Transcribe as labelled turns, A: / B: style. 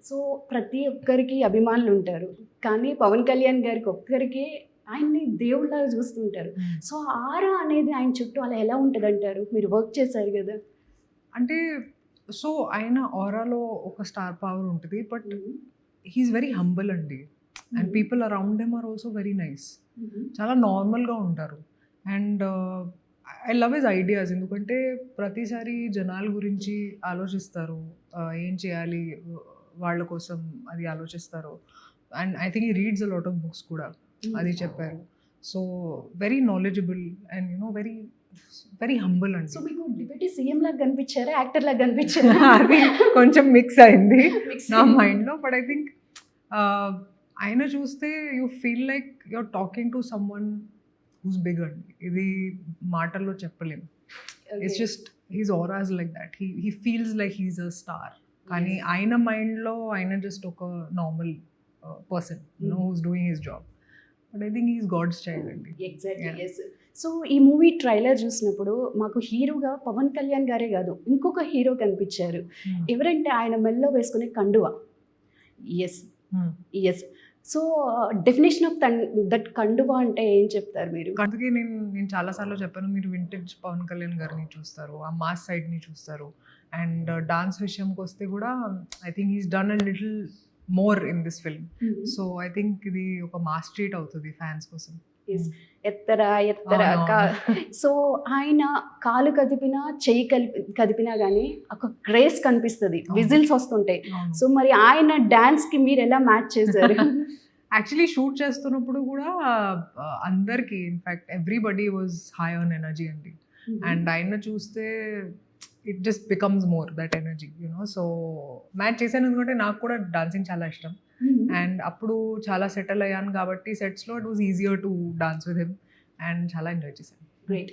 A: So ప్రతి ఒక్కరికి అభిమానులు ఉంటారు. కానీ పవన్ కళ్యాణ్ గారికి ఒక్కరికే ఆయన్ని దేవుడిలాగా చూస్తుంటారు. సో ఆరా అనేది ఆయన చుట్టూ అలా ఎలా ఉంటదంటారు? మీరు వర్క్ చేశారు గదా!
B: అంటే సో ఆయన ఆరాలో ఒక స్టార్ పవర్ ఉంటది. బట్ హీఈస్ వెరీ హంబుల్ అండి. And people around him or also very nice. చాలా నార్మల్‌గా ఉంటారు. And I love his ideas. ఎందుకంటే ప్రతిసారి జనాల గురించి ఆలోచిస్తారు. ఏం చేయాలి వాళ్ళ కోసం అది ఆలోచిస్తారు. And I think he reads a lot of books కూడా. అది చెప్పారు. So very knowledgeable and very very humble అండి.
A: సో మీకు డిప్యూటీ సీఎం లాగా కనిపించారా? యాక్టర్ లాగా కనిపించారా?
B: అది కొంచెం మిక్స్ అయింది
A: Mix
B: నా
A: అయింది.
B: మైండ్‌లో. బట్ ఐ థింక్ ఆయన చూస్తే you feel like you are talking to someone who's big అండి. ఇది మాటల్లో చెప్పలేము. It's just his aura is like that. He feels like he is a star. కానీ ఆయన మైండ్‌లో ఆయన జస్ట్ ఒక normal person who's doing his job. But I think he is God's child అండి.
A: ఎగ్జాక్ట్లీ. యెస్. సో ఈ movie trailer చూసినప్పుడు మాకు హీరోగా పవన్ కళ్యాణ్ గారే కాదు ఇంకొక హీరో కనిపించారు. ఎవరంటే ఆయన మెడలో వేసుకునే కండువా. Yes. So definition of that కండువా అంటే ఏం చెప్తారు మీరు?
B: అందుకే నేను చాలా సార్లు చెప్పాను, మీరు వింటేజ్ పవన్ కళ్యాణ్ గారిని చూస్తారు, ఆ మాస్ సైడ్ని చూస్తారు. అండ్ డాన్స్ విషయంకి వస్తే కూడా I think he's done a little more in this film. So I think ఇది ఒక మాస్ ట్రీట్ అవుతుంది ఫ్యాన్స్ కోసం.
A: ఎత్తరా సో ఆయన కాలు కదిపినా చెయ్యి కదిపినా కానీ ఒక గ్రేస్ కనిపిస్తుంది, విజిల్స్ వస్తుంటాయి. సో మరి ఆయన డాన్స్ కి మీరు ఎలా మ్యాచ్ చేశారు?
B: యాక్చువల్లీ షూట్ చేస్తున్నప్పుడు కూడా అందరికి in fact everybody was high on energy అండి. అండ్ ఆయన చూస్తే it just becomes more that energy so match చేశాను. ఎందుకంటే నాకు కూడా డాన్సింగ్ చాలా ఇష్టం. అండ్ అప్పుడు చాలా సెటిల్ అయ్యాను కాబట్టి సెట్స్లో it was easier to dance with him and చాలా ఎంజాయ్ చేశాను.
A: గ్రేట్.